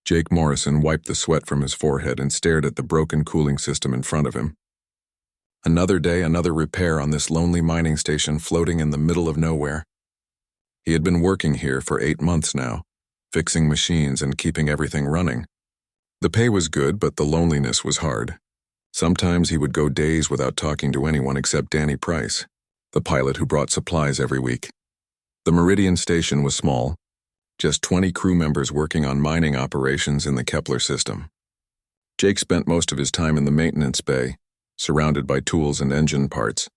Jake Morrison wiped the sweat from his forehead and stared at the broken cooling system in front of him. Another day, another repair on this lonely mining station floating in the middle of nowhere. He had been working here for 8 months now, fixing machines and keeping everything running. The pay was good, but the loneliness was hard. Sometimes he would go days without talking to anyone except Danny Price, the pilot who brought supplies every week. The Meridian station was small, just 20 crew members working on mining operations in the Kepler system. Jake spent most of his time in the maintenance bay, surrounded by tools and engine parts.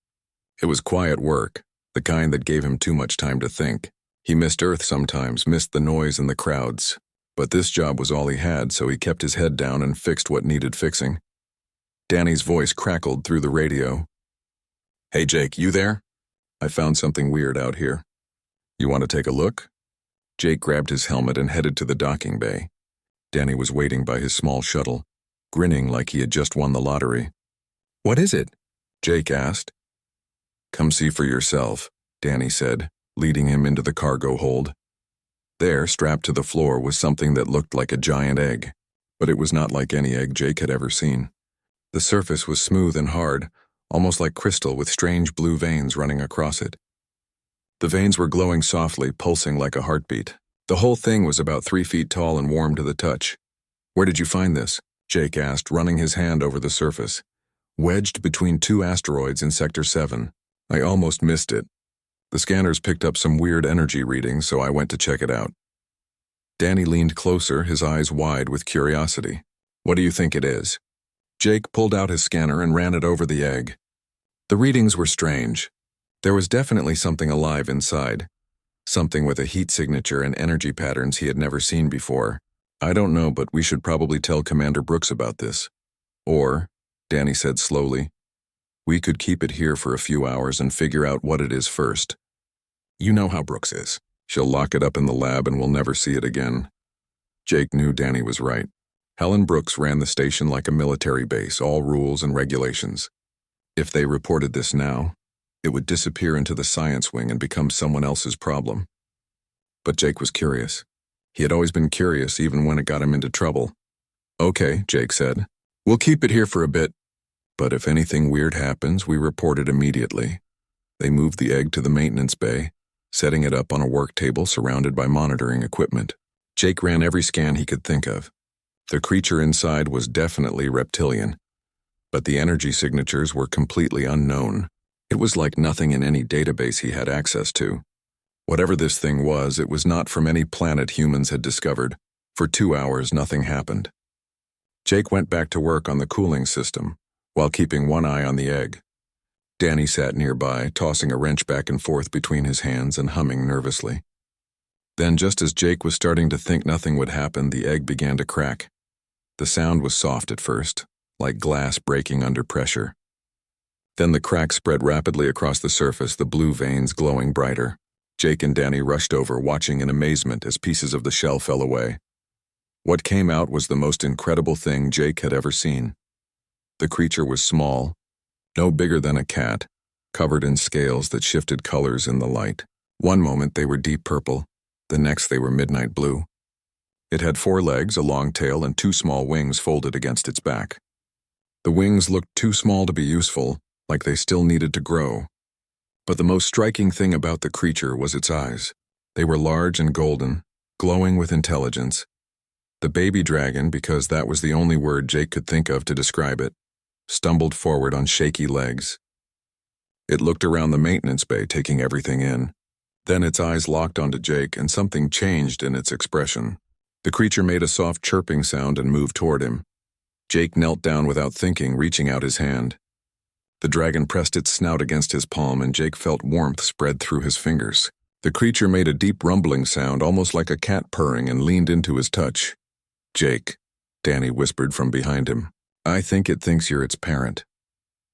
It was quiet work, the kind that gave him too much time to think. He missed Earth sometimes, missed the noise and the crowds. But this job was all he had, so he kept his head down and fixed what needed fixing. Danny's voice crackled through the radio. "Hey Jake, you there? I found something weird out here. You want to take a look?" Jake grabbed his helmet and headed to the docking bay. Danny was waiting by his small shuttle, grinning like he had just won the lottery. "What is it?" Jake asked. "Come see for yourself," Danny said, leading him into the cargo hold. There, strapped to the floor, was something that looked like a giant egg, but it was not like any egg Jake had ever seen. The surface was smooth and hard, almost like crystal with strange blue veins running across it. The veins were glowing softly, pulsing like a heartbeat. The whole thing was about 3 feet tall and warm to the touch. "Where did you find this?" Jake asked, running his hand over the surface. "Wedged between 2 asteroids in Sector 7. I almost missed it. The scanners picked up some weird energy readings, so I went to check it out." Danny leaned closer, his eyes wide with curiosity. "What do you think it is?" Jake pulled out his scanner and ran it over the egg. The readings were strange. There was definitely something alive inside. Something with a heat signature and energy patterns he had never seen before. "I don't know, but we should probably tell Commander Brooks about this. Or," Danny said slowly, "we could keep it here for a few hours and figure out what it is first. You know how Brooks is. She'll lock it up in the lab and we'll never see it again." Jake knew Danny was right. Helen Brooks ran the station like a military base, all rules and regulations. If they reported this now, it would disappear into the science wing and become someone else's problem. But Jake was curious. He had always been curious even when it got him into trouble. "Okay," Jake said. "We'll keep it here for a bit. But if anything weird happens, we report it immediately." They moved the egg to the maintenance bay, setting it up on a work table surrounded by monitoring equipment. Jake ran every scan he could think of. The creature inside was definitely reptilian, but the energy signatures were completely unknown. It was like nothing in any database he had access to. Whatever this thing was, it was not from any planet humans had discovered. For 2 hours, nothing happened. Jake went back to work on the cooling system, while keeping one eye on the egg. Danny sat nearby, tossing a wrench back and forth between his hands and humming nervously. Then, just as Jake was starting to think nothing would happen, the egg began to crack. The sound was soft at first, like glass breaking under pressure. Then the crack spread rapidly across the surface, the blue veins glowing brighter. Jake and Danny rushed over, watching in amazement as pieces of the shell fell away. What came out was the most incredible thing Jake had ever seen. The creature was small, no bigger than a cat, covered in scales that shifted colors in the light. One moment they were deep purple, the next they were midnight blue. It had 4 legs, a long tail, and 2 small wings folded against its back. The wings looked too small to be useful, like they still needed to grow. But the most striking thing about the creature was its eyes. They were large and golden, glowing with intelligence. The baby dragon, because that was the only word Jake could think of to describe it, stumbled forward on shaky legs. It looked around the maintenance bay, taking everything in. Then its eyes locked onto Jake, and something changed in its expression. The creature made a soft chirping sound and moved toward him. Jake knelt down without thinking, reaching out his hand. The dragon pressed its snout against his palm, and Jake felt warmth spread through his fingers. The creature made a deep rumbling sound, almost like a cat purring, and leaned into his touch. "Jake," Danny whispered from behind him. "I think it thinks you're its parent."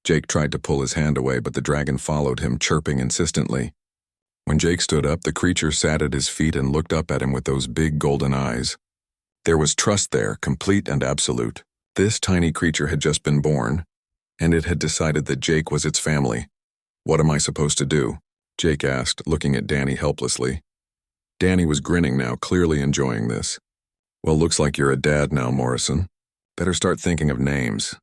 Jake tried to pull his hand away, but the dragon followed him, chirping insistently. When Jake stood up, the creature sat at his feet and looked up at him with those big golden eyes. There was trust there, complete and absolute. This tiny creature had just been born, and it had decided that Jake was its family. "What am I supposed to do?" Jake asked, looking at Danny helplessly. Danny was grinning now, clearly enjoying this. Well, looks like you're a dad now, Morrison. Better start thinking of names.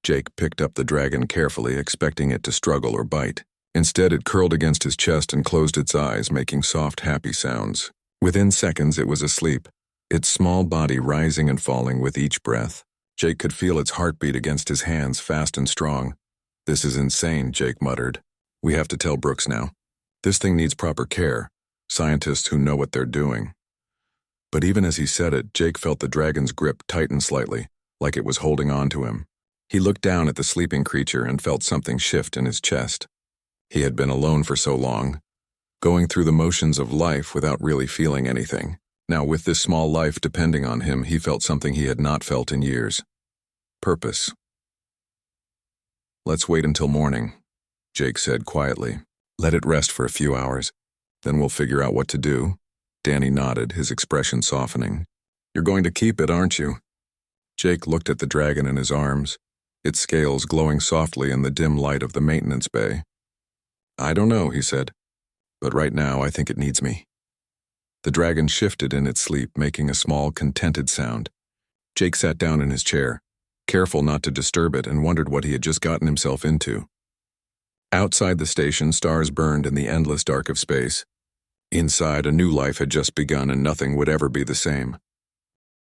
Jake picked up the dragon carefully, expecting it to struggle or bite. Instead, it curled against his chest and closed its eyes, making soft, happy sounds. Within seconds, it was asleep, its small body rising and falling with each breath. Jake could feel its heartbeat against his hands, fast and strong. "This is insane," Jake muttered. "We have to tell Brooks now. This thing needs proper care, scientists who know what they're doing." But even as he said it, Jake felt the dragon's grip tighten slightly, like it was holding on to him. He looked down at the sleeping creature and felt something shift in his chest. He had been alone for so long, going through the motions of life without really feeling anything. Now, with this small life depending on him, he felt something he had not felt in years. Purpose. "Let's wait until morning," Jake said quietly. "Let it rest for a few hours. Then we'll figure out what to do." Danny nodded, his expression softening. "You're going to keep it, aren't you?" Jake looked at the dragon in his arms, its scales glowing softly in the dim light of the maintenance bay. "I don't know," he said, "but right now I think it needs me." The dragon shifted in its sleep, making a small, contented sound. Jake sat down in his chair, careful not to disturb it, and wondered what he had just gotten himself into. Outside the station, stars burned in the endless dark of space. Inside, a new life had just begun and nothing would ever be the same.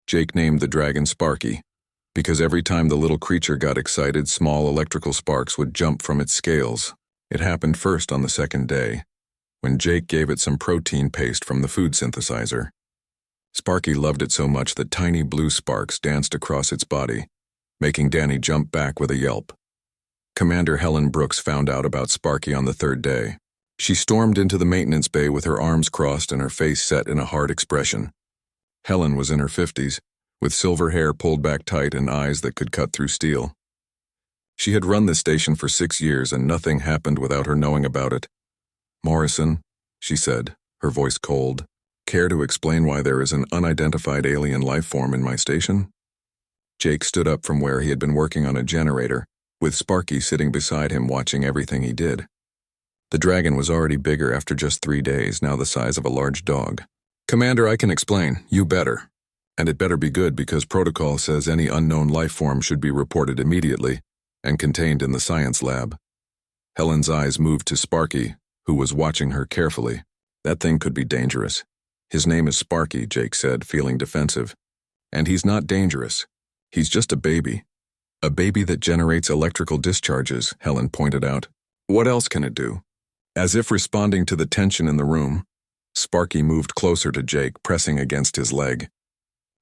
Jake named the dragon Sparky, because every time the little creature got excited, small electrical sparks would jump from its scales. It happened first on the second day, when Jake gave it some protein paste from the food synthesizer. Sparky loved it so much that tiny blue sparks danced across its body, making Danny jump back with a yelp. Commander Helen Brooks found out about Sparky on the third day. She stormed into the maintenance bay with her arms crossed and her face set in a hard expression. Helen was in her 50s, with silver hair pulled back tight and eyes that could cut through steel. She had run this station for 6 years and nothing happened without her knowing about it. "Morrison," she said, her voice cold, "care to explain why there is an unidentified alien life form in my station?" Jake stood up from where he had been working on a generator, with Sparky sitting beside him watching everything he did. The dragon was already bigger after just 3 days, now the size of a large dog. "Commander, I can explain. You better. And it better be good because protocol says any unknown life form should be reported immediately and contained in the science lab." Helen's eyes moved to Sparky, who was watching her carefully. "That thing could be dangerous." "His name is Sparky," Jake said, feeling defensive. "And he's not dangerous. He's just a baby. A baby that generates electrical discharges," Helen pointed out. "What else can it do?" As if responding to the tension in the room, Sparky moved closer to Jake, pressing against his leg.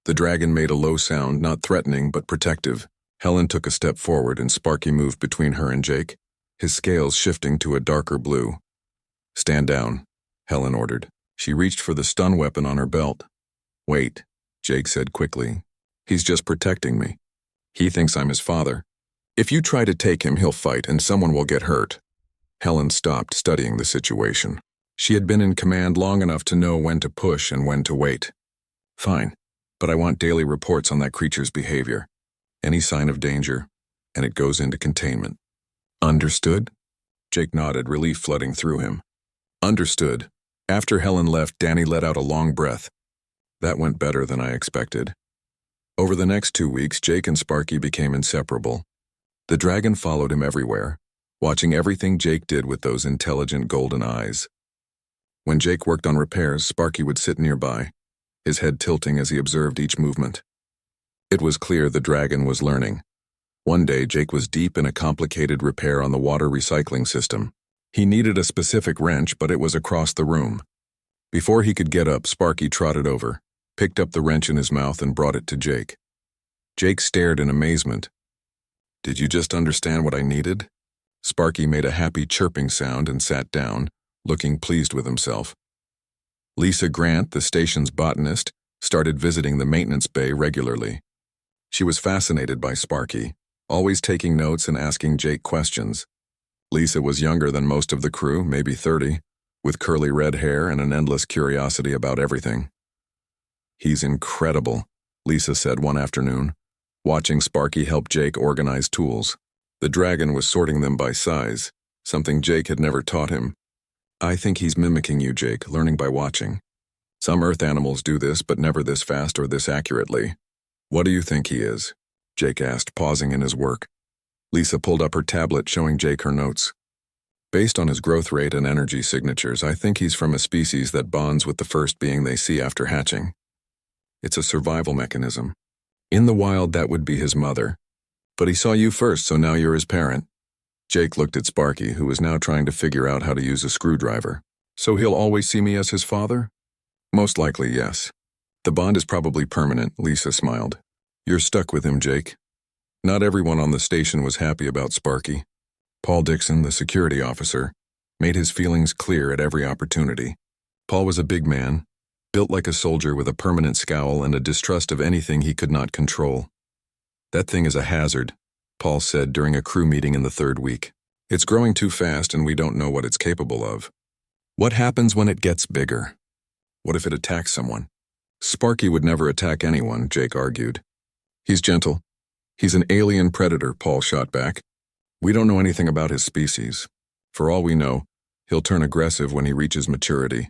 The dragon made a low sound, not threatening but protective. Helen took a step forward and Sparky moved between her and Jake, his scales shifting to a darker blue. "Stand down," Helen ordered. She reached for the stun weapon on her belt. "Wait," Jake said quickly. "He's just protecting me. He thinks I'm his father. If you try to take him, he'll fight and someone will get hurt." Helen stopped, studying the situation. She had been in command long enough to know when to push and when to wait. "Fine, but I want daily reports on that creature's behavior. Any sign of danger, and it goes into containment." "Understood?" Jake nodded, relief flooding through him. "Understood." After Helen left, Danny let out a long breath. That went better than I expected. Over the next 2 weeks, Jake and Sparky became inseparable. The dragon followed him everywhere, watching everything Jake did with those intelligent golden eyes. When Jake worked on repairs, Sparky would sit nearby, his head tilting as he observed each movement. It was clear the dragon was learning. One day, Jake was deep in a complicated repair on the water recycling system. He needed a specific wrench, but it was across the room. Before he could get up, Sparky trotted over, picked up the wrench in his mouth and brought it to Jake. Jake stared in amazement. "Did you just understand what I needed?" Sparky made a happy chirping sound and sat down, looking pleased with himself. Lisa Grant, the station's botanist, started visiting the maintenance bay regularly. She was fascinated by Sparky, always taking notes and asking Jake questions. Lisa was younger than most of the crew, maybe 30, with curly red hair and an endless curiosity about everything. "He's incredible," Lisa said one afternoon, watching Sparky help Jake organize tools. The dragon was sorting them by size, something Jake had never taught him. "I think he's mimicking you, Jake, learning by watching." Some Earth animals do this, but never this fast or this accurately. What do you think he is? Jake asked, pausing in his work. Lisa pulled up her tablet, showing Jake her notes. Based on his growth rate and energy signatures, I think he's from a species that bonds with the first being they see after hatching. It's a survival mechanism. In the wild, that would be his mother. But he saw you first, so now you're his parent. Jake looked at Sparky, who was now trying to figure out how to use a screwdriver. So he'll always see me as his father? Most likely, yes. The bond is probably permanent, Lisa smiled. You're stuck with him, Jake. Not everyone on the station was happy about Sparky. Paul Dixon, the security officer, made his feelings clear at every opportunity. Paul was a big man, built like a soldier with a permanent scowl and a distrust of anything he could not control. That thing is a hazard, Paul said during a crew meeting in the third week. It's growing too fast and we don't know what it's capable of. What happens when it gets bigger? What if it attacks someone? Sparky would never attack anyone, Jake argued. He's gentle. He's an alien predator, Paul shot back. We don't know anything about his species. For all we know, he'll turn aggressive when he reaches maturity.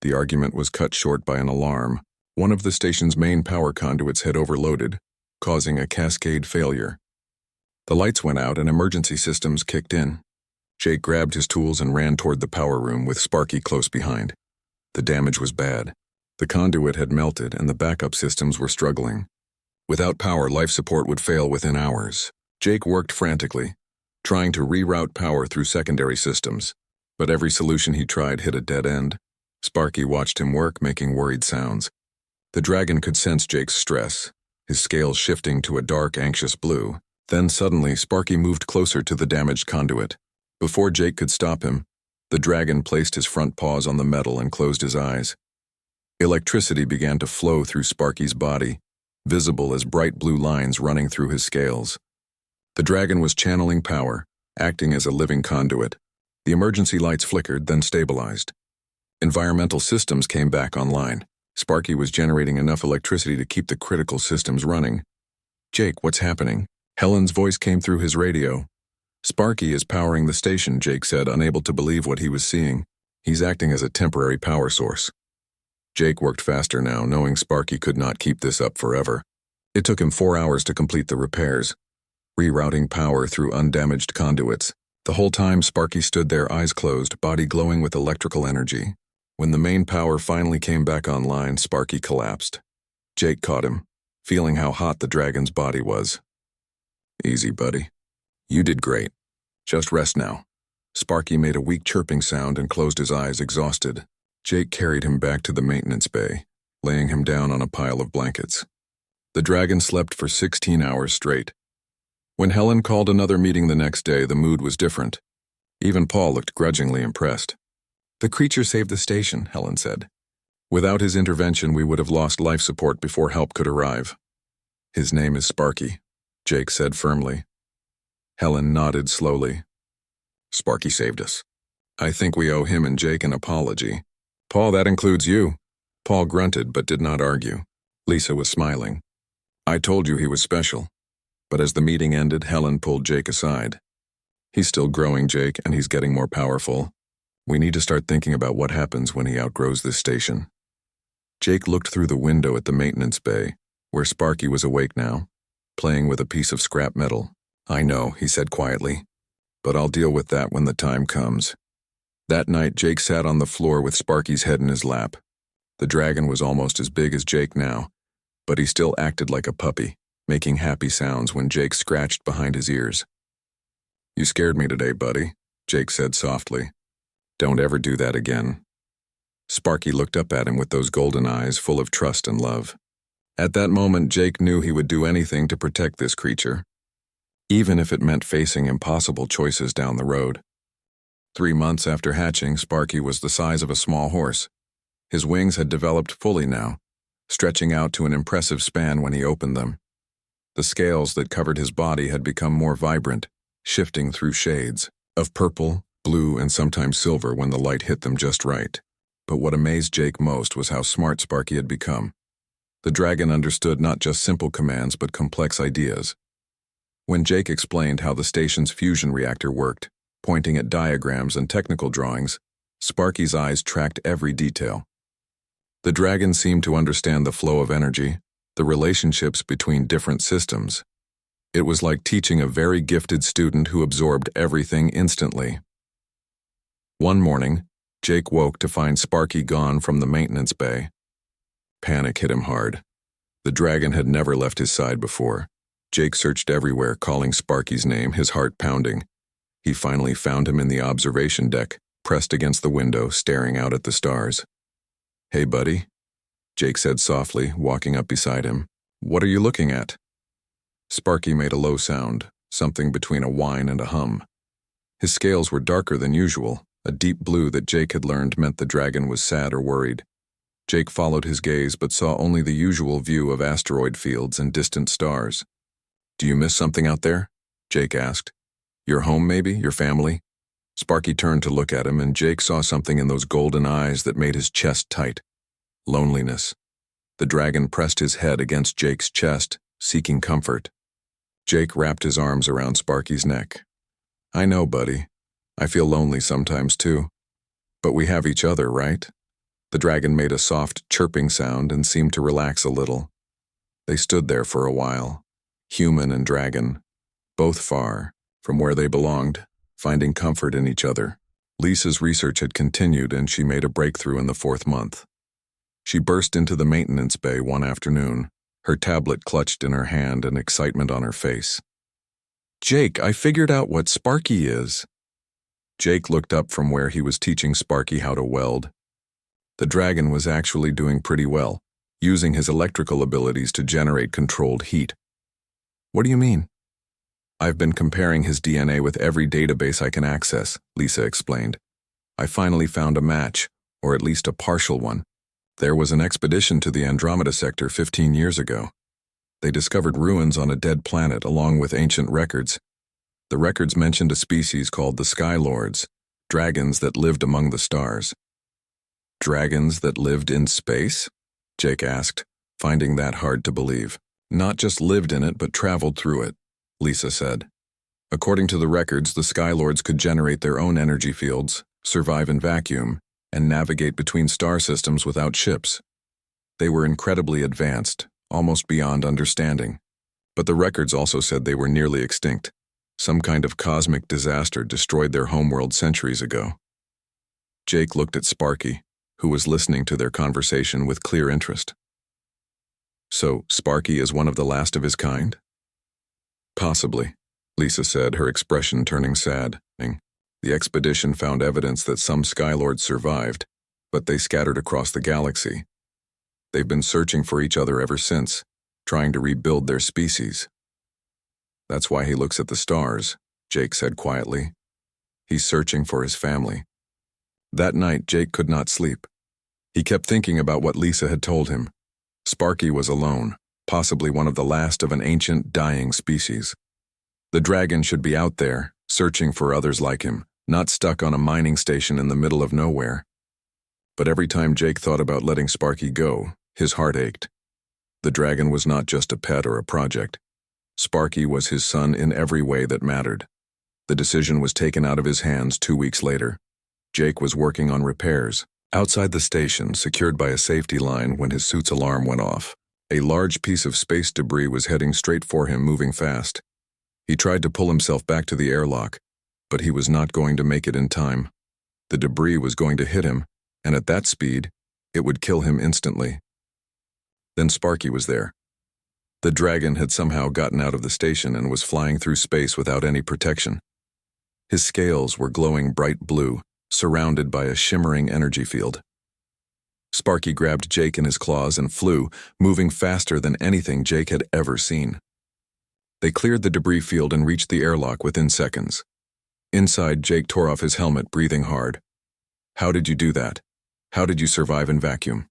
The argument was cut short by an alarm. One of the station's main power conduits had overloaded, causing a cascade failure. The lights went out and emergency systems kicked in. Jake grabbed his tools and ran toward the power room with Sparky close behind. The damage was bad. The conduit had melted and the backup systems were struggling. Without power, life support would fail within hours. Jake worked frantically, trying to reroute power through secondary systems, but every solution he tried hit a dead end. Sparky watched him work, making worried sounds. The dragon could sense Jake's stress, his scales shifting to a dark, anxious blue. Then suddenly, Sparky moved closer to the damaged conduit. Before Jake could stop him, the dragon placed his front paws on the metal and closed his eyes. Electricity began to flow through Sparky's body, visible as bright blue lines running through his scales. The dragon was channeling power, acting as a living conduit. The emergency lights flickered, then stabilized. Environmental systems came back online. Sparky was generating enough electricity to keep the critical systems running. Jake, what's happening? Helen's voice came through his radio. Sparky is powering the station, Jake said, unable to believe what he was seeing. He's acting as a temporary power source. Jake worked faster now, knowing Sparky could not keep this up forever. It took him 4 hours to complete the repairs, rerouting power through undamaged conduits. The whole time, Sparky stood there, eyes closed, body glowing with electrical energy. When the main power finally came back online, Sparky collapsed. Jake caught him, feeling how hot the dragon's body was. Easy, buddy. You did great. Just rest now. Sparky made a weak chirping sound and closed his eyes, exhausted. Jake carried him back to the maintenance bay, laying him down on a pile of blankets. The dragon slept for 16 hours straight. When Helen called another meeting the next day, the mood was different. Even Paul looked grudgingly impressed. The creature saved the station, Helen said. Without his intervention, we would have lost life support before help could arrive. His name is Sparky, Jake said firmly. Helen nodded slowly. Sparky saved us. I think we owe him and Jake an apology. Paul, that includes you. Paul grunted but did not argue. Lisa was smiling. I told you he was special. But as the meeting ended, Helen pulled Jake aside. He's still growing, Jake, and he's getting more powerful. We need to start thinking about what happens when he outgrows this station. Jake looked through the window at the maintenance bay, where Sparky was awake now, playing with a piece of scrap metal. I know, he said quietly, but I'll deal with that when the time comes. That night, Jake sat on the floor with Sparky's head in his lap. The dragon was almost as big as Jake now, but he still acted like a puppy, making happy sounds when Jake scratched behind his ears. You scared me today, buddy, Jake said softly. Don't ever do that again. Sparky looked up at him with those golden eyes full of trust and love. At that moment, Jake knew he would do anything to protect this creature, even if it meant facing impossible choices down the road. 3 months after hatching, Sparky was the size of a small horse. His wings had developed fully now, stretching out to an impressive span when he opened them. The scales that covered his body had become more vibrant, shifting through shades of purple, blue, and sometimes silver when the light hit them just right. But what amazed Jake most was how smart Sparky had become. The dragon understood not just simple commands but complex ideas. When Jake explained how the station's fusion reactor worked, pointing at diagrams and technical drawings, Sparky's eyes tracked every detail. The dragon seemed to understand the flow of energy, the relationships between different systems. It was like teaching a very gifted student who absorbed everything instantly. One morning, Jake woke to find Sparky gone from the maintenance bay. Panic hit him hard. The dragon had never left his side before. Jake searched everywhere, calling Sparky's name, his heart pounding. He finally found him in the observation deck, pressed against the window, staring out at the stars. "Hey, buddy," Jake said softly, walking up beside him. "What are you looking at?" Sparky made a low sound, something between a whine and a hum. His scales were darker than usual, a deep blue that Jake had learned meant the dragon was sad or worried. Jake followed his gaze but saw only the usual view of asteroid fields and distant stars. "Do you miss something out there?" Jake asked. "Your home, maybe? Your family?" Sparky turned to look at him, and Jake saw something in those golden eyes that made his chest tight. Loneliness. The dragon pressed his head against Jake's chest, seeking comfort. Jake wrapped his arms around Sparky's neck. "I know, buddy. I feel lonely sometimes too. But we have each other, right?" The dragon made a soft, chirping sound and seemed to relax a little. They stood there for a while, human and dragon, both far from where they belonged, finding comfort in each other. Lisa's research had continued, and she made a breakthrough in the 4th month. She burst into the maintenance bay one afternoon, her tablet clutched in her hand and excitement on her face. "Jake, I figured out what Sparky is." Jake looked up from where he was teaching Sparky how to weld. The dragon was actually doing pretty well, using his electrical abilities to generate controlled heat. "What do you mean?" "I've been comparing his DNA with every database I can access," Lisa explained. "I finally found a match, or at least a partial one. There was an expedition to the Andromeda sector 15 years ago. They discovered ruins on a dead planet along with ancient records. The records mentioned a species called the Sky Lords, dragons that lived among the stars." "Dragons that lived in space?" Jake asked, finding that hard to believe. "Not just lived in it, but traveled through it," Lisa said. "According to the records, the Sky Lords could generate their own energy fields, survive in vacuum, and navigate between star systems without ships. They were incredibly advanced, almost beyond understanding. But the records also said they were nearly extinct. Some kind of cosmic disaster destroyed their homeworld centuries ago." Jake looked at Sparky, who was listening to their conversation with clear interest. "So, Sparky is one of the last of his kind?" "Possibly," Lisa said, her expression turning sad. "The expedition found evidence that some Skylords survived, but they scattered across the galaxy. They've been searching for each other ever since, trying to rebuild their species." "That's why he looks at the stars," Jake said quietly. "He's searching for his family." That night, Jake could not sleep. He kept thinking about what Lisa had told him. Sparky was alone, possibly one of the last of an ancient, dying species. The dragon should be out there, searching for others like him, not stuck on a mining station in the middle of nowhere. But every time Jake thought about letting Sparky go, his heart ached. The dragon was not just a pet or a project. Sparky was his son in every way that mattered. The decision was taken out of his hands 2 weeks later. Jake was working on repairs. Outside the station, secured by a safety line when his suit's alarm went off, a large piece of space debris was heading straight for him, moving fast. He tried to pull himself back to the airlock, but he was not going to make it in time. The debris was going to hit him, and at that speed, it would kill him instantly. Then Sparky was there. The dragon had somehow gotten out of the station and was flying through space without any protection. His scales were glowing bright blue, surrounded by a shimmering energy field. Sparky grabbed Jake in his claws and flew, moving faster than anything Jake had ever seen. They cleared the debris field and reached the airlock within seconds. Inside, Jake tore off his helmet, breathing hard. "How did you do that? How did you survive in vacuum?"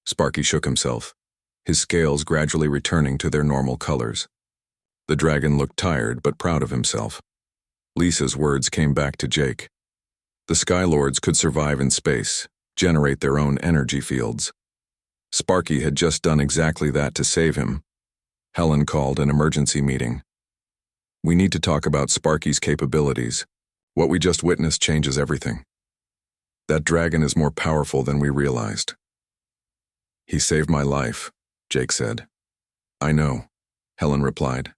Sparky shook himself, his scales gradually returning to their normal colors. The dragon looked tired but proud of himself. Lisa's words came back to Jake. The Skylords could survive in space, generate their own energy fields. Sparky had just done exactly that to save him. Helen called an emergency meeting. "We need to talk about Sparky's capabilities. What we just witnessed changes everything. That dragon is more powerful than we realized." He saved my life, Jake said. I know, Helen replied.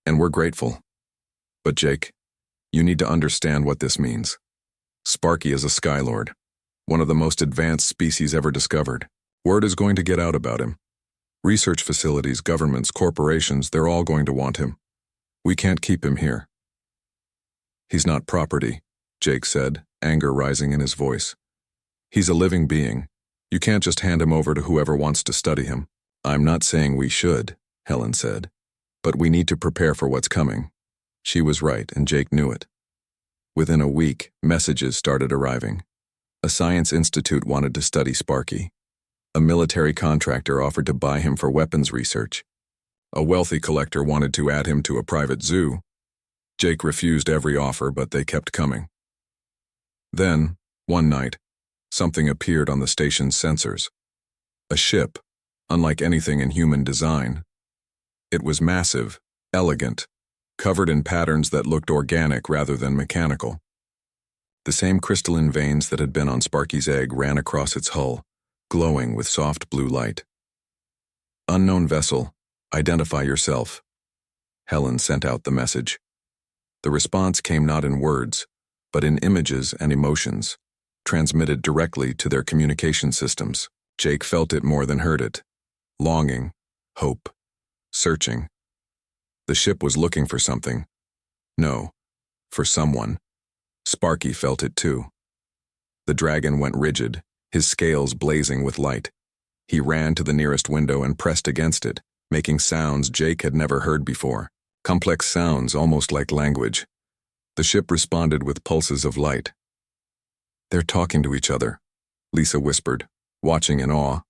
And we're grateful. But Jake, you need to understand what this means. Sparky is a Skylord, one of the most advanced species ever discovered. Word is going to get out about him. Research facilities, governments, corporations, they're all going to want him. We can't keep him here. He's not property, Jake said, anger rising in his voice. He's a living being. You can't just hand him over to whoever wants to study him. I'm not saying we should, Helen said, but we need to prepare for what's coming. She was right, and Jake knew it. Within a week, messages started arriving. A science institute wanted to study Sparky. A military contractor offered to buy him for weapons research. A wealthy collector wanted to add him to a private zoo. Jake refused every offer, but they kept coming. Then, one night, something appeared on the station's sensors. A ship, unlike anything in human design. It was massive, elegant, covered in patterns that looked organic rather than mechanical. The same crystalline veins that had been on Sparky's egg ran across its hull, glowing with soft blue light. Unknown vessel, identify yourself. Helen sent out the message. The response came not in words, but in images and emotions, transmitted directly to their communication systems. Jake felt it more than heard it. Longing, hope, searching. The ship was looking for something. No, for someone. Sparky felt it too. The dragon went rigid, his scales blazing with light. He ran to the nearest window and pressed against it, making sounds Jake had never heard before. Complex sounds almost like language. The ship responded with pulses of light. They're talking to each other, Lisa whispered, watching in awe.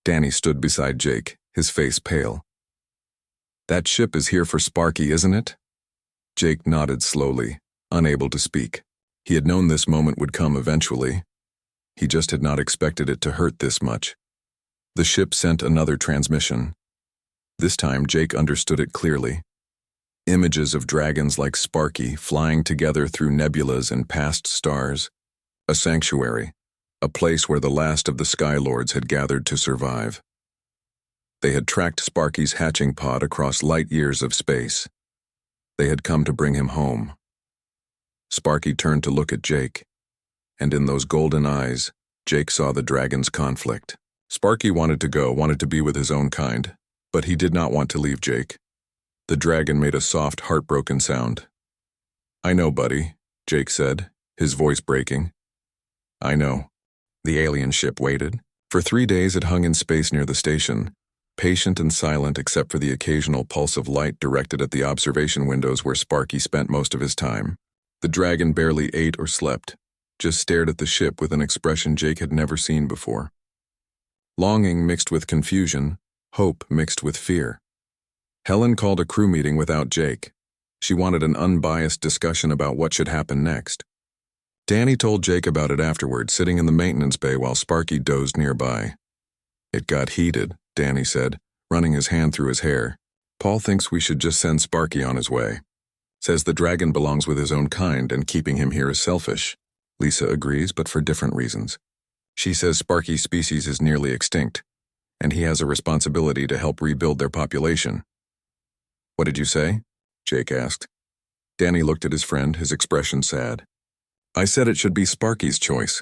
Danny stood beside Jake, his face pale. That ship is here for Sparky, isn't it? Jake nodded slowly, unable to speak. He had known this moment would come eventually. He just had not expected it to hurt this much. The ship sent another transmission. This time Jake understood it clearly. Images of dragons like Sparky flying together through nebulas and past stars. A sanctuary, a place where the last of the Skylords had gathered to survive. They had tracked Sparky's hatching pod across light years of space. They had come to bring him home. Sparky turned to look at Jake, and in those golden eyes, Jake saw the dragon's conflict. Sparky wanted to go, wanted to be with his own kind, but he did not want to leave Jake. The dragon made a soft, heartbroken sound. I know, buddy, Jake said, his voice breaking. I know. The alien ship waited. For 3 days it hung in space near the station, patient and silent except for the occasional pulse of light directed at the observation windows where Sparky spent most of his time. The dragon barely ate or slept, just stared at the ship with an expression Jake had never seen before. Longing mixed with confusion, hope mixed with fear. Helen called a crew meeting without Jake. She wanted an unbiased discussion about what should happen next. Danny told Jake about it afterward, sitting in the maintenance bay while Sparky dozed nearby. It got heated, Danny said, running his hand through his hair. Paul thinks we should just send Sparky on his way. Says the dragon belongs with his own kind and keeping him here is selfish. Lisa agrees, but for different reasons. She says Sparky's species is nearly extinct, and he has a responsibility to help rebuild their population. What did you say? Jake asked. Danny looked at his friend, his expression sad. I said it should be Sparky's choice,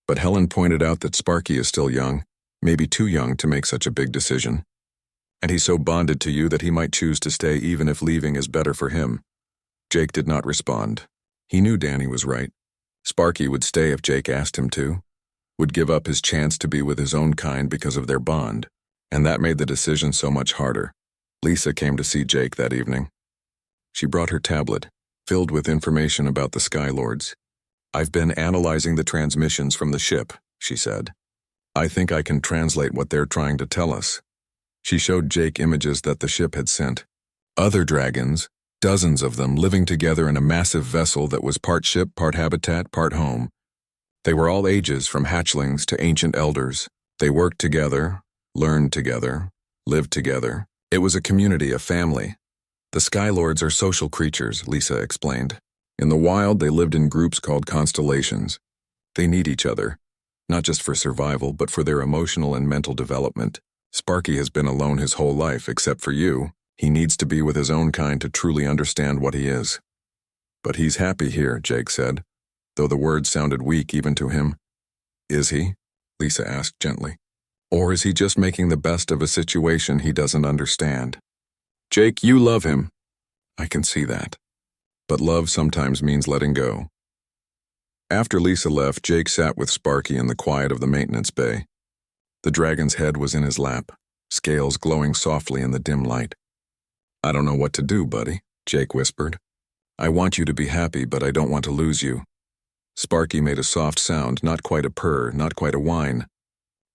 but Helen pointed out that Sparky is still young, maybe too young to make such a big decision. And he's so bonded to you that he might choose to stay even if leaving is better for him. Jake did not respond. He knew Danny was right. Sparky would stay if Jake asked him to, would give up his chance to be with his own kind because of their bond, and that made the decision so much harder. Lisa came to see Jake that evening. She brought her tablet, filled with information about the Skylords. I've been analyzing the transmissions from the ship, she said. I think I can translate what they're trying to tell us. She showed Jake images that the ship had sent. Other dragons, dozens of them living together in a massive vessel that was part ship, part habitat, part home. They were all ages from hatchlings to ancient elders. They worked together, learned together, lived together. It was a community, a family. The Skylords are social creatures, Lisa explained. In the wild, they lived in groups called constellations. They need each other. not just for survival, but for their emotional and mental development. Sparky has been alone his whole life, except for you. He needs to be with his own kind to truly understand what he is. But he's happy here, Jake said, though the words sounded weak even to him. Is he? Lisa asked gently. Or is he just making the best of a situation he doesn't understand? Jake, you love him. I can see that. But love sometimes means letting go. After Lisa left, Jake sat with Sparky in the quiet of the maintenance bay. The dragon's head was in his lap, scales glowing softly in the dim light. I don't know what to do, buddy, Jake whispered. I want you to be happy, but I don't want to lose you. Sparky made a soft sound, not quite a purr, not quite a whine.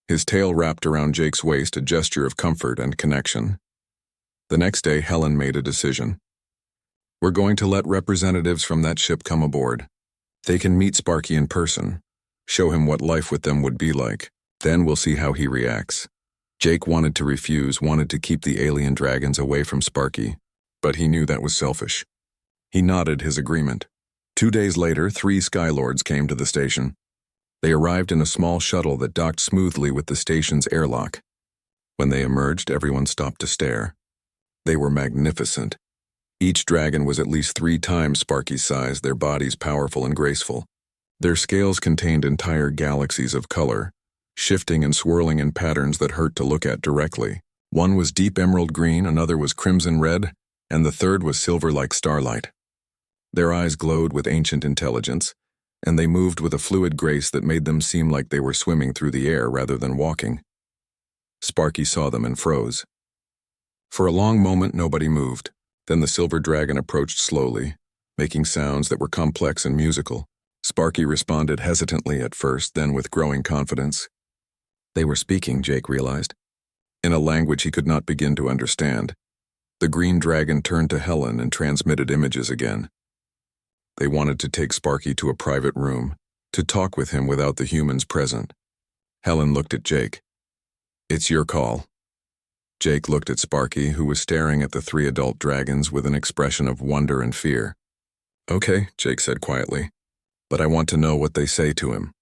His tail wrapped around Jake's waist, a gesture of comfort and connection. The next day, Helen made a decision. We're going to let representatives from that ship come aboard. They can meet Sparky in person, show him what life with them would be like. Then we'll see how he reacts. Jake wanted to refuse, wanted to keep the alien dragons away from Sparky, but he knew that was selfish. He nodded his agreement. 2 days later, 3 Skylords came to the station. They arrived in a small shuttle that docked smoothly with the station's airlock. When they emerged, everyone stopped to stare. They were magnificent. Each dragon was at least 3 times Sparky's size, their bodies powerful and graceful. Their scales contained entire galaxies of color, shifting and swirling in patterns that hurt to look at directly. One was deep emerald green, another was crimson red, and the third was silver like starlight. Their eyes glowed with ancient intelligence, and they moved with a fluid grace that made them seem like they were swimming through the air rather than walking. Sparky saw them and froze. For a long moment, nobody moved. Then the silver dragon approached slowly, making sounds that were complex and musical. Sparky responded hesitantly at first, then with growing confidence. They were speaking, Jake realized, in a language he could not begin to understand. The green dragon turned to Helen and transmitted images again. They wanted to take Sparky to a private room, to talk with him without the humans present. Helen looked at Jake. It's your call. Jake looked at Sparky, who was staring at the 3 adult dragons with an expression of wonder and fear. Okay, Jake said quietly, but I want to know what they say to him.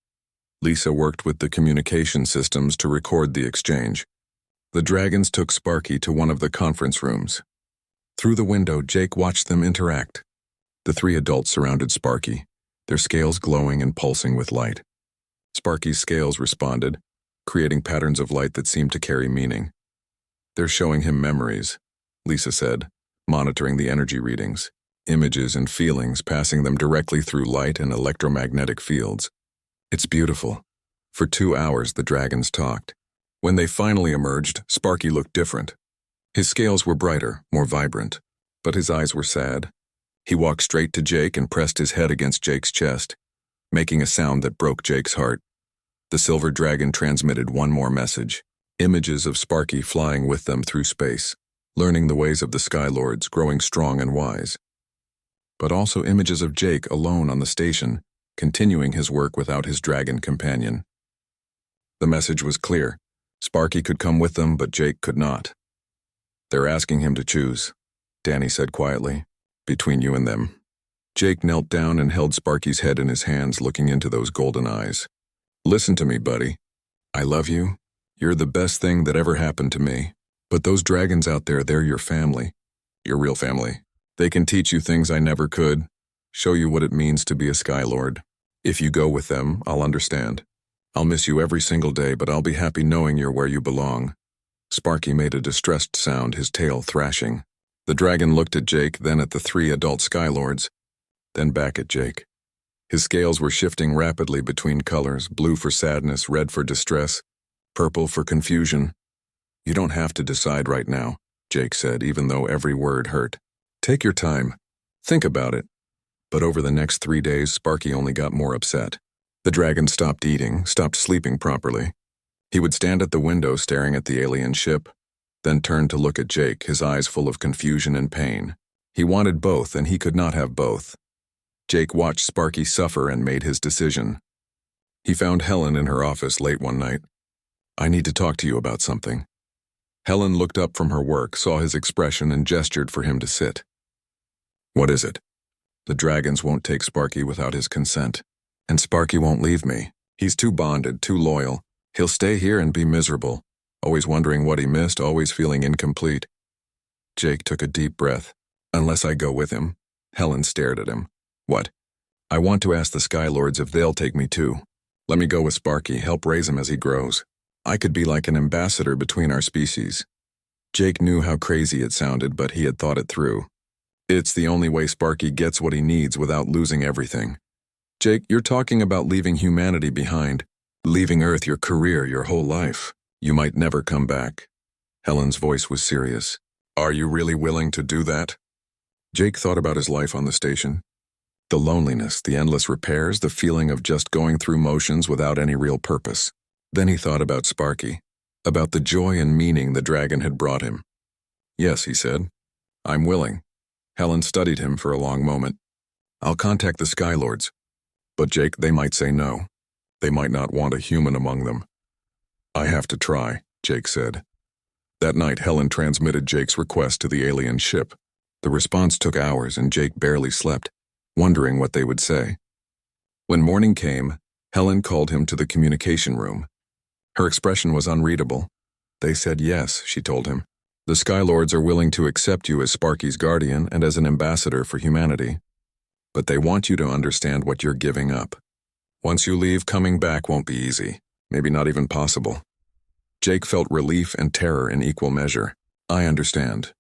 Lisa worked with the communication systems to record the exchange. The dragons took Sparky to one of the conference rooms. Through the window, Jake watched them interact. The 3 adults surrounded Sparky, their scales glowing and pulsing with light. Sparky's scales responded, creating patterns of light that seemed to carry meaning. They're showing him memories, Lisa said, monitoring the energy readings, images and feelings, passing them directly through light and electromagnetic fields. It's beautiful. For 2 hours, the dragons talked. When they finally emerged, Sparky looked different. His scales were brighter, more vibrant, but his eyes were sad. He walked straight to Jake and pressed his head against Jake's chest, making a sound that broke Jake's heart. The silver dragon transmitted one more message. Images of Sparky flying with them through space, learning the ways of the Skylords, growing strong and wise. But also images of Jake alone on the station, continuing his work without his dragon companion. The message was clear. Sparky could come with them, but Jake could not. They're asking him to choose, Danny said quietly, between you and them. Jake knelt down and held Sparky's head in his hands, looking into those golden eyes. Listen to me, buddy. I love you. You're the best thing that ever happened to me. But those dragons out there, they're your family. Your real family. They can teach you things I never could, show you what it means to be a Skylord. If you go with them, I'll understand. I'll miss you every single day, but I'll be happy knowing you're where you belong. Sparky made a distressed sound, his tail thrashing. The dragon looked at Jake, then at the 3 adult Skylords, then back at Jake. His scales were shifting rapidly between colors, blue for sadness, red for distress, purple for confusion. You don't have to decide right now, Jake said, even though every word hurt. Take your time. Think about it. But over the next 3 days, Sparky only got more upset. The dragon stopped eating, stopped sleeping properly. He would stand at the window staring at the alien ship, then turn to look at Jake, his eyes full of confusion and pain. He wanted both, and he could not have both. Jake watched Sparky suffer and made his decision. He found Helen in her office late one night. I need to talk to you about something. Helen looked up from her work, saw his expression, and gestured for him to sit. What is it? The dragons won't take Sparky without his consent, and Sparky won't leave me. He's too bonded, too loyal. He'll stay here and be miserable, always wondering what he missed, always feeling incomplete. Jake took a deep breath. Unless I go with him. Helen stared at him. What? I want to ask the Skylords if they'll take me too. Let me go with Sparky, help raise him as he grows. I could be like an ambassador between our species. Jake knew how crazy it sounded, but he had thought it through. It's the only way Sparky gets what he needs without losing everything. Jake, you're talking about leaving humanity behind. Leaving Earth, your career, your whole life. You might never come back. Helen's voice was serious. Are you really willing to do that? Jake thought about his life on the station. The loneliness, the endless repairs, the feeling of just going through motions without any real purpose. Then he thought about Sparky, about the joy and meaning the dragon had brought him. Yes, he said. I'm willing. Helen studied him for a long moment. I'll contact the Skylords. But Jake, they might say no. They might not want a human among them. I have to try, Jake said. That night, Helen transmitted Jake's request to the alien ship. The response took hours, and Jake barely slept, wondering what they would say. When morning came, Helen called him to the communication room. Her expression was unreadable. They said yes, she told him. The Skylords are willing to accept you as Sparky's guardian and as an ambassador for humanity. But they want you to understand what you're giving up. Once you leave, coming back won't be easy, maybe not even possible. Jake felt relief and terror in equal measure. I understand.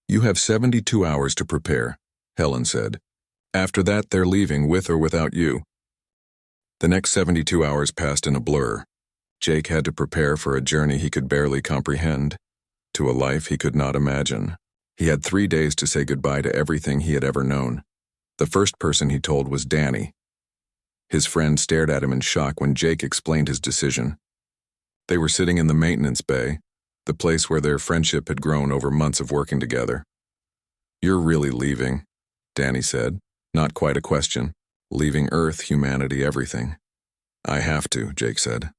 You have 72 hours to prepare, Helen said. After that, they're leaving with or without you. The next 72 hours passed in a blur. Jake had to prepare for a journey he could barely comprehend, to a life he could not imagine. He had 3 days to say goodbye to everything he had ever known. The first person he told was Danny. His friend stared at him in shock when Jake explained his decision. They were sitting in the maintenance bay, the place where their friendship had grown over months of working together. You're really leaving, Danny said. Not quite a question. Leaving Earth, humanity, everything. I have to, Jake said.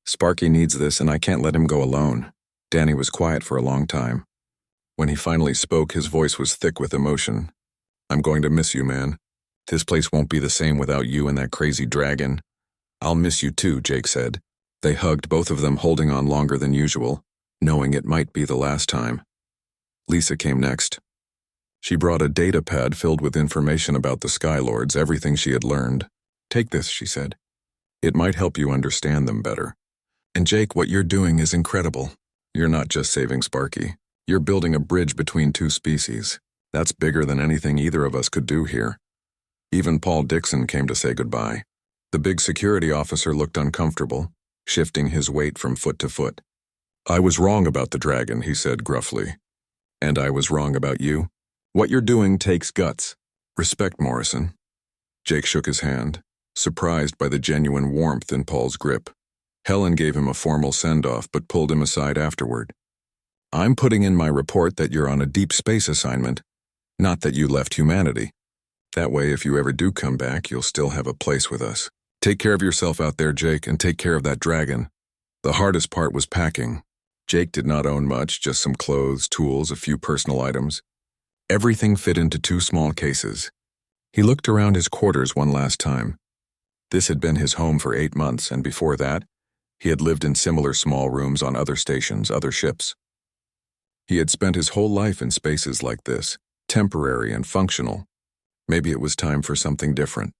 Sparky needs this and I can't let him go alone. Danny was quiet for a long time. When he finally spoke, his voice was thick with emotion. I'm going to miss you, man. This place won't be the same without you and that crazy dragon. I'll miss you too, Jake said. They hugged, both of them holding on longer than usual, knowing it might be the last time. Lisa came next. She brought a data pad filled with information about the Skylords, everything she had learned. Take this, she said. It might help you understand them better. And Jake, what you're doing is incredible. You're not just saving Sparky. You're building a bridge between two species. That's bigger than anything either of us could do here. Even Paul Dixon came to say goodbye. The big security officer looked uncomfortable, shifting his weight from foot to foot. I was wrong about the dragon, he said gruffly. And I was wrong about you. What you're doing takes guts. Respect, Morrison. Jake shook his hand, surprised by the genuine warmth in Paul's grip. Helen gave him a formal send-off but pulled him aside afterward. I'm putting in my report that you're on a deep space assignment, not that you left humanity. That way, if you ever do come back, you'll still have a place with us. Take care of yourself out there, Jake, and take care of that dragon. The hardest part was packing. Jake did not own much, just some clothes, tools, a few personal items. Everything fit into 2 small cases. He looked around his quarters one last time. This had been his home for 8 months, and before that, he had lived in similar small rooms on other stations, other ships. He had spent his whole life in spaces like this, temporary and functional. Maybe it was time for something different.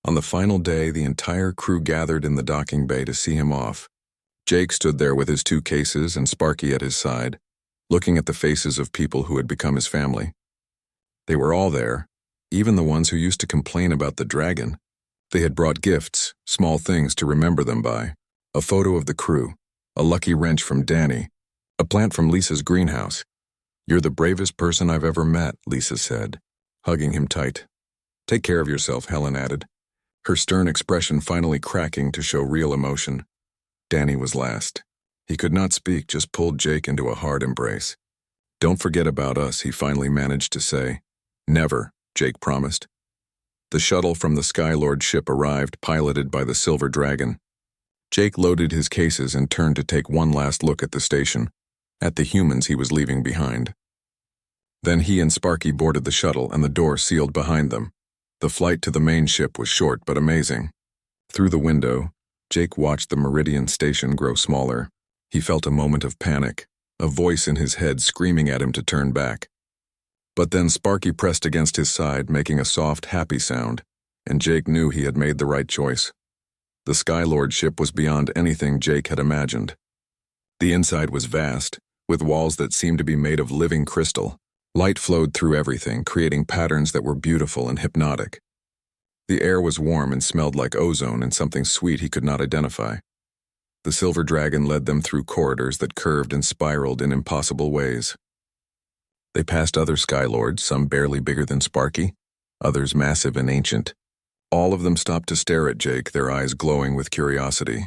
On the final day, the entire crew gathered in the docking bay to see him off. Jake stood there with his 2 cases and Sparky at his side, looking at the faces of people who had become his family. They were all there, even the ones who used to complain about the dragon. They had brought gifts, small things to remember them by. A photo of the crew, a lucky wrench from Danny, a plant from Lisa's greenhouse. You're the bravest person I've ever met, Lisa said, hugging him tight. Take care of yourself, Helen added, her stern expression finally cracking to show real emotion. Danny was last. He could not speak, just pulled Jake into a hard embrace. Don't forget about us, he finally managed to say. Never, Jake promised. The shuttle from the Skylord ship arrived, piloted by the Silver Dragon. Jake loaded his cases and turned to take one last look at the station, at the humans he was leaving behind. Then he and Sparky boarded the shuttle and the door sealed behind them. The flight to the main ship was short but amazing. Through the window, Jake watched the Meridian station grow smaller. He felt a moment of panic, a voice in his head screaming at him to turn back. But then Sparky pressed against his side, making a soft, happy sound, and Jake knew he had made the right choice. The Skylord ship was beyond anything Jake had imagined. The inside was vast, with walls that seemed to be made of living crystal. Light flowed through everything, creating patterns that were beautiful and hypnotic. The air was warm and smelled like ozone and something sweet he could not identify. The silver dragon led them through corridors that curved and spiraled in impossible ways. They passed other Skylords, some barely bigger than Sparky, others massive and ancient. All of them stopped to stare at Jake, their eyes glowing with curiosity.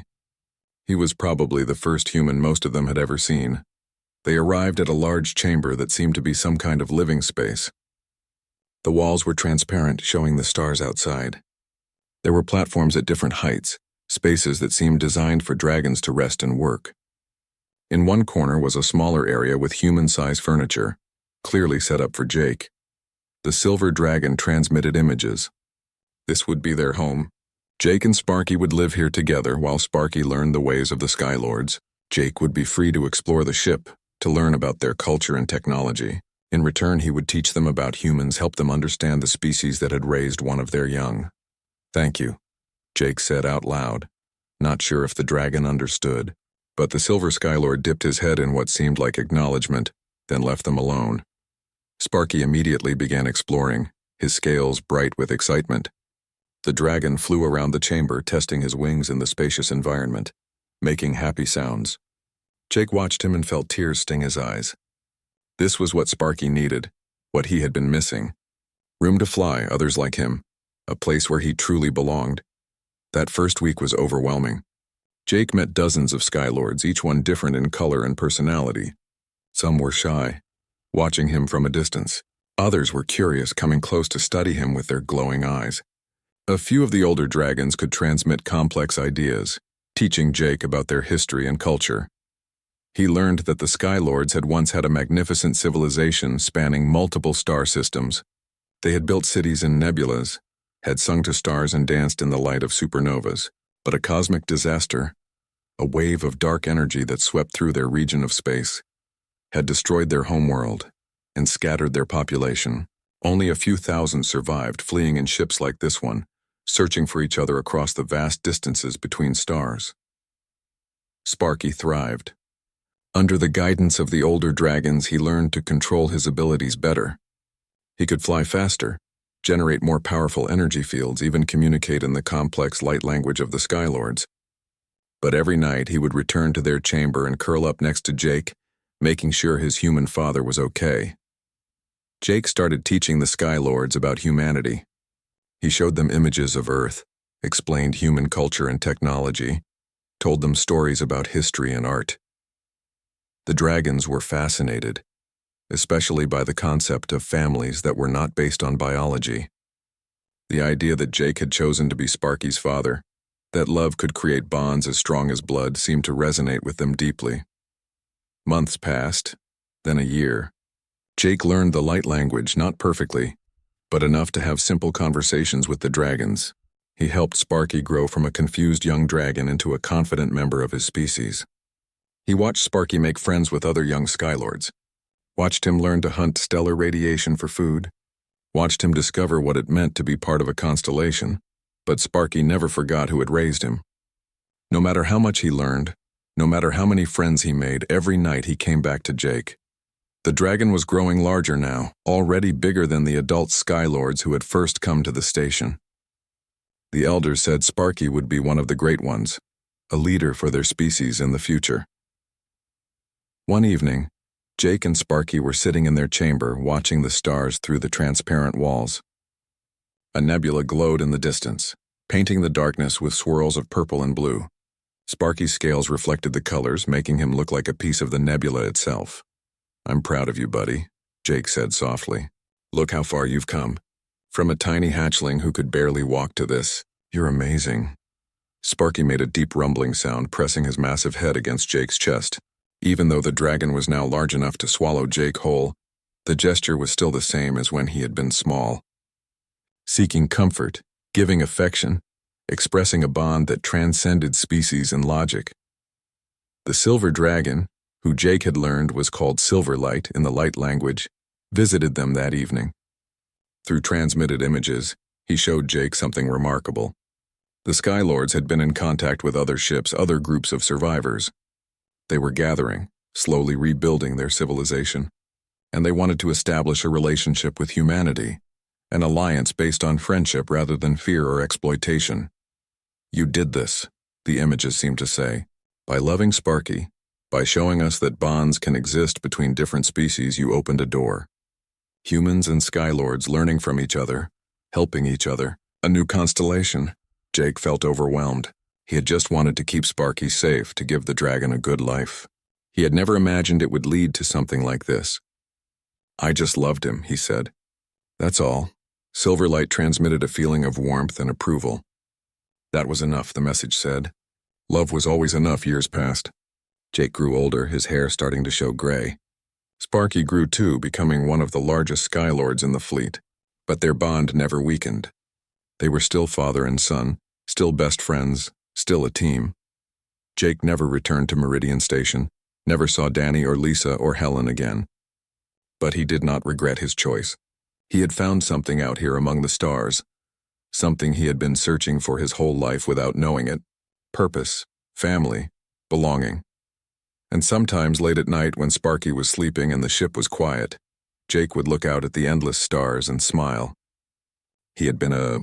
He was probably the first human most of them had ever seen. They arrived at a large chamber that seemed to be some kind of living space. The walls were transparent, showing the stars outside. There were platforms at different heights, spaces that seemed designed for dragons to rest and work. In one corner was a smaller area with human-sized furniture, clearly set up for Jake. The silver dragon transmitted images. This would be their home. Jake and Sparky would live here together while Sparky learned the ways of the Skylords. Jake would be free to explore the ship, to learn about their culture and technology. In return, he would teach them about humans, help them understand the species that had raised one of their young. "Thank you," Jake said out loud, not sure if the dragon understood. But the Silver Skylord dipped his head in what seemed like acknowledgement, then left them alone. Sparky immediately began exploring, his scales bright with excitement. The dragon flew around the chamber, testing his wings in the spacious environment, making happy sounds. Jake watched him and felt tears sting his eyes. This was what Sparky needed, what he had been missing. Room to fly, others like him, a place where he truly belonged. That first week was overwhelming. Jake met dozens of Skylords, each one different in color and personality. Some were shy, watching him from a distance. Others were curious, coming close to study him with their glowing eyes. A few of the older dragons could transmit complex ideas, teaching Jake about their history and culture. He learned that the Skylords had once had a magnificent civilization spanning multiple star systems. They had built cities in nebulas, had sung to stars and danced in the light of supernovas. But a cosmic disaster, a wave of dark energy that swept through their region of space, had destroyed their homeworld and scattered their population. Only a few thousand survived, fleeing in ships like this one, searching for each other across the vast distances between stars. Sparky thrived. Under the guidance of the older dragons, he learned to control his abilities better. He could fly faster, generate more powerful energy fields, even communicate in the complex light language of the Skylords. But every night he would return to their chamber and curl up next to Jake, making sure his human father was okay. Jake started teaching the Skylords about humanity. He showed them images of Earth, explained human culture and technology, told them stories about history and art. The dragons were fascinated, especially by the concept of families that were not based on biology. The idea that Jake had chosen to be Sparky's father, that love could create bonds as strong as blood, seemed to resonate with them deeply. Months passed, then a year. Jake learned the light language, not perfectly, but enough to have simple conversations with the dragons. He helped Sparky grow from a confused young dragon into a confident member of his species. He watched Sparky make friends with other young Skylords, watched him learn to hunt stellar radiation for food, watched him discover what it meant to be part of a constellation, but Sparky never forgot who had raised him. No matter how much he learned, no matter how many friends he made, every night he came back to Jake. The dragon was growing larger now, already bigger than the adult Skylords who had first come to the station. The elders said Sparky would be one of the great ones, a leader for their species in the future. One evening, Jake and Sparky were sitting in their chamber watching the stars through the transparent walls. A nebula glowed in the distance, painting the darkness with swirls of purple and blue. Sparky's scales reflected the colors, making him look like a piece of the nebula itself. "I'm proud of you, buddy," Jake said softly. "Look how far you've come. From a tiny hatchling who could barely walk to this, you're amazing." Sparky made a deep rumbling sound, pressing his massive head against Jake's chest. Even though the dragon was now large enough to swallow Jake whole, the gesture was still the same as when he had been small. Seeking comfort, giving affection, expressing a bond that transcended species and logic. The silver dragon, who Jake had learned was called Silverlight in the light language, visited them that evening. Through transmitted images, he showed Jake something remarkable. The Skylords had been in contact with other ships, other groups of survivors. They were gathering, slowly rebuilding their civilization, and they wanted to establish a relationship with humanity, an alliance based on friendship rather than fear or exploitation. You did this, the images seemed to say. By loving Sparky, by showing us that bonds can exist between different species, you opened a door. Humans and Skylords learning from each other, helping each other, a new constellation. Jake felt overwhelmed. He had just wanted to keep Sparky safe, to give the dragon a good life. He had never imagined it would lead to something like this. I just loved him, he said. That's all. Silverlight transmitted a feeling of warmth and approval. That was enough, the message said. Love was always enough. Years passed. Jake grew older, his hair starting to show gray. Sparky grew too, becoming one of the largest Skylords in the fleet. But their bond never weakened. They were still father and son, still best friends, still a team. Jake never returned to Meridian Station, never saw Danny or Lisa or Helen again. But he did not regret his choice. He had found something out here among the stars, something he had been searching for his whole life without knowing it. Purpose, family, belonging. And sometimes late at night when Sparky was sleeping and the ship was quiet, Jake would look out at the endless stars and smile. He had been a